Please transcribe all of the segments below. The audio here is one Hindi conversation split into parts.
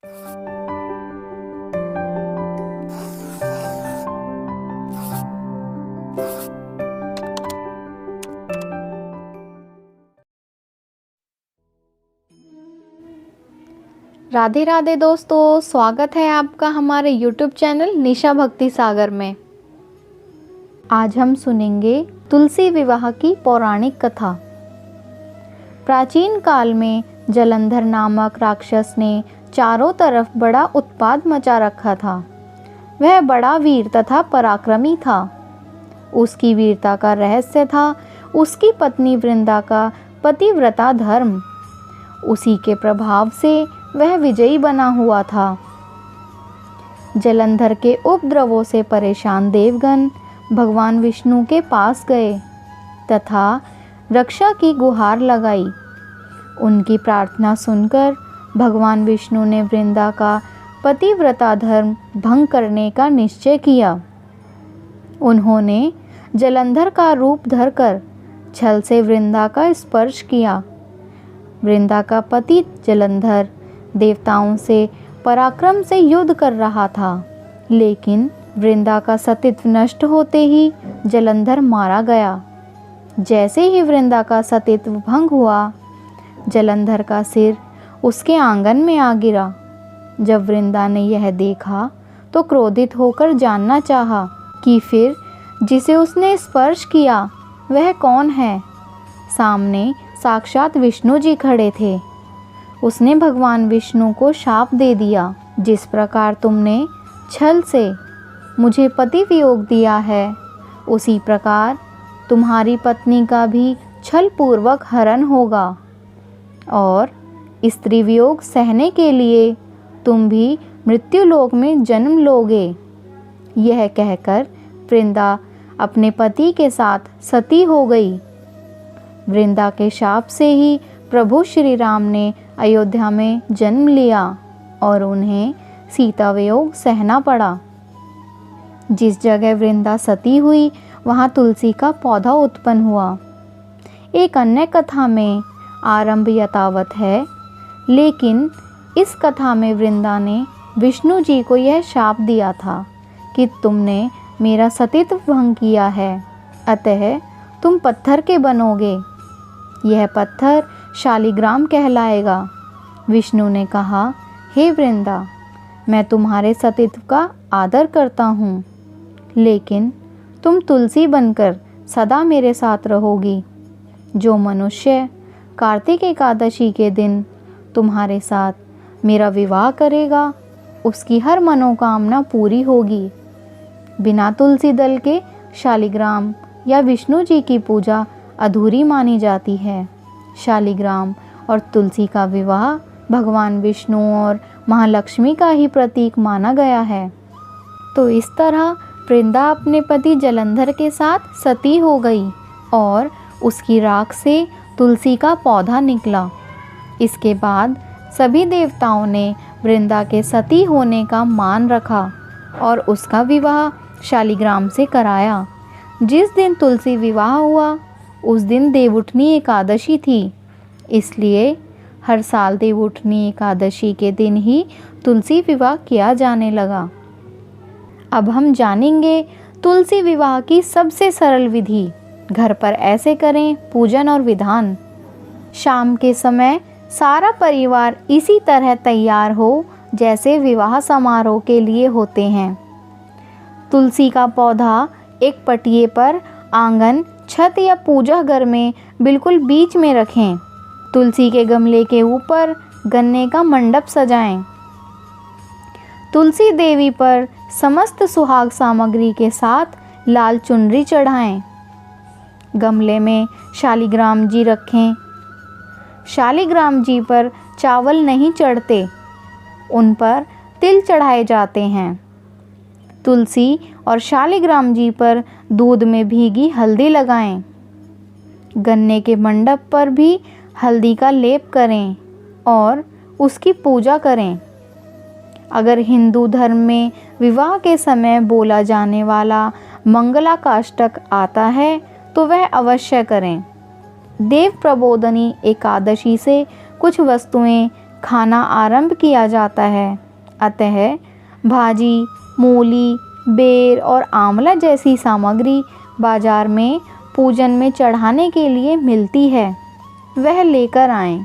राधे राधे दोस्तों, स्वागत है आपका हमारे YouTube चैनल निशा भक्ति सागर में। आज हम सुनेंगे तुलसी विवाह की पौराणिक कथा। प्राचीन काल में जलंधर नामक राक्षस ने चारों तरफ बड़ा उत्पात मचा रखा था। वह बड़ा वीर तथा पराक्रमी था। उसकी वीरता का रहस्य था उसकी पत्नी वृंदा का पतिव्रता धर्म। उसी के प्रभाव से वह विजयी बना हुआ था। जलंधर के उपद्रवों से परेशान देवगण भगवान विष्णु के पास गए तथा रक्षा की गुहार लगाई। उनकी प्रार्थना सुनकर भगवान विष्णु ने वृंदा का पतिव्रता धर्म भंग करने का निश्चय किया। उन्होंने जलंधर का रूप धरकर छल से वृंदा का स्पर्श किया। वृंदा का पति जलंधर देवताओं से पराक्रम से युद्ध कर रहा था, लेकिन वृंदा का सतीत्व नष्ट होते ही जलंधर मारा गया। जैसे ही वृंदा का सतीत्व भंग हुआ, जलंधर का सिर उसके आंगन में आ गिरा। जब वृंदा ने यह देखा तो क्रोधित होकर जानना चाहा कि फिर जिसे उसने स्पर्श किया वह कौन है। सामने साक्षात विष्णु जी खड़े थे। उसने भगवान विष्णु को शाप दे दिया, जिस प्रकार तुमने छल से मुझे पति वियोग दिया है, उसी प्रकार तुम्हारी पत्नी का भी छल पूर्वक हरण होगा और स्त्री वियोग सहने के लिए तुम भी मृत्युलोक में जन्म लोगे। यह कहकर वृंदा अपने पति के साथ सती हो गई। वृंदा के शाप से ही प्रभु श्री राम ने अयोध्या में जन्म लिया और उन्हें सीता वियोग सहना पड़ा। जिस जगह वृंदा सती हुई वहाँ तुलसी का पौधा उत्पन्न हुआ। एक अन्य कथा में आरंभ यथावत है, लेकिन इस कथा में वृंदा ने विष्णु जी को यह शाप दिया था कि तुमने मेरा सतीत्व भंग किया है, अतः तुम पत्थर के बनोगे। यह पत्थर शालिग्राम कहलाएगा। विष्णु ने कहा, हे वृंदा, मैं तुम्हारे सतीत्व का आदर करता हूँ, लेकिन तुम तुलसी बनकर सदा मेरे साथ रहोगी। जो मनुष्य कार्तिक एकादशी के दिन तुम्हारे साथ मेरा विवाह करेगा, उसकी हर मनोकामना पूरी होगी। बिना तुलसी दल के शालिग्राम या विष्णु जी की पूजा अधूरी मानी जाती है। शालिग्राम और तुलसी का विवाह भगवान विष्णु और महालक्ष्मी का ही प्रतीक माना गया है। तो इस तरह वृंदा अपने पति जलंधर के साथ सती हो गई और उसकी राख से तुलसी का पौधा निकला। इसके बाद सभी देवताओं ने वृंदा के सती होने का मान रखा और उसका विवाह शालिग्राम से कराया। जिस दिन तुलसी विवाह हुआ उस दिन देवउठनी एकादशी थी, इसलिए हर साल देवउठनी एकादशी के दिन ही तुलसी विवाह किया जाने लगा। अब हम जानेंगे तुलसी विवाह की सबसे सरल विधि। घर पर ऐसे करें पूजन और विधान। शाम के समय सारा परिवार इसी तरह तैयार हो जैसे विवाह समारोह के लिए होते हैं। तुलसी का पौधा एक पटिये पर आंगन, छत या पूजा घर में बिल्कुल बीच में रखें। तुलसी के गमले के ऊपर गन्ने का मंडप सजाएं। तुलसी देवी पर समस्त सुहाग सामग्री के साथ लाल चुनरी चढ़ाएं। गमले में शालिग्राम जी रखें। शालिग्राम जी पर चावल नहीं चढ़ते, उन पर तिल चढ़ाए जाते हैं। तुलसी और शालिग्राम जी पर दूध में भीगी हल्दी लगाएं। गन्ने के मंडप पर भी हल्दी का लेप करें और उसकी पूजा करें। अगर हिंदू धर्म में विवाह के समय बोला जाने वाला मंगलाकाष्टक आता है तो वह अवश्य करें। देव प्रबोधनी एकादशी से कुछ वस्तुएं खाना आरंभ किया जाता है। अतः भाजी, मूली, बेर और आंवला जैसी सामग्री बाजार में पूजन में चढ़ाने के लिए मिलती है, वह लेकर आएं।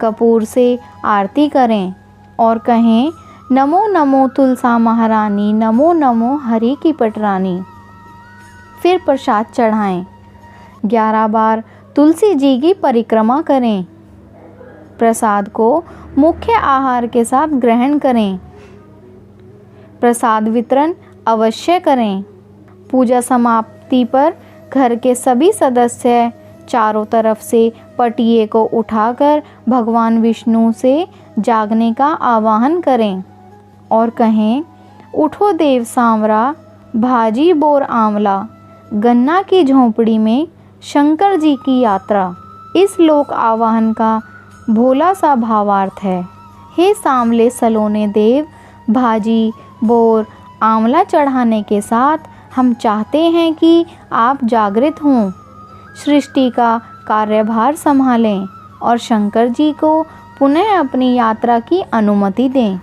कपूर से आरती करें और कहें, नमो नमो तुलसा महारानी, नमो नमो हरि की पटरानी। फिर प्रसाद चढ़ाएं। 11 बार तुलसी जी की परिक्रमा करें। प्रसाद को मुख्य आहार के साथ ग्रहण करें। प्रसाद वितरण अवश्य करें। पूजा समाप्ति पर घर के सभी सदस्य चारों तरफ से पटिये को उठाकर भगवान विष्णु से जागने का आवाहन करें और कहें, उठो देव सांवरा, भाजी बोर आंवला, गन्ना की झोंपड़ी में शंकर जी की यात्रा। इस लोक आवाहन का भोला सा भावार्थ है, हे सांवले सलोने देव, भाजी बोर आंवला चढ़ाने के साथ हम चाहते हैं कि आप जागृत हों, सृष्टि का कार्यभार संभालें और शंकर जी को पुनः अपनी यात्रा की अनुमति दें।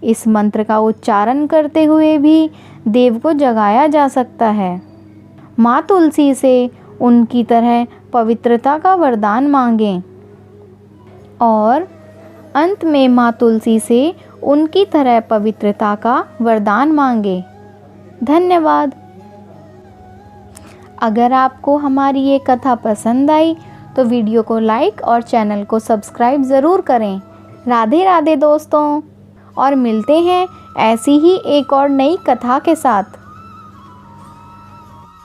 इस मंत्र का उच्चारण करते हुए भी देव को जगाया जा सकता है। माँ तुलसी से उनकी तरह पवित्रता का वरदान मांगें और अंत में माँ तुलसी से उनकी तरह पवित्रता का वरदान मांगें। धन्यवाद। अगर आपको हमारी ये कथा पसंद आई तो वीडियो को लाइक और चैनल को सब्सक्राइब ज़रूर करें। राधे राधे दोस्तों, और मिलते हैं ऐसी ही एक और नई कथा के साथ।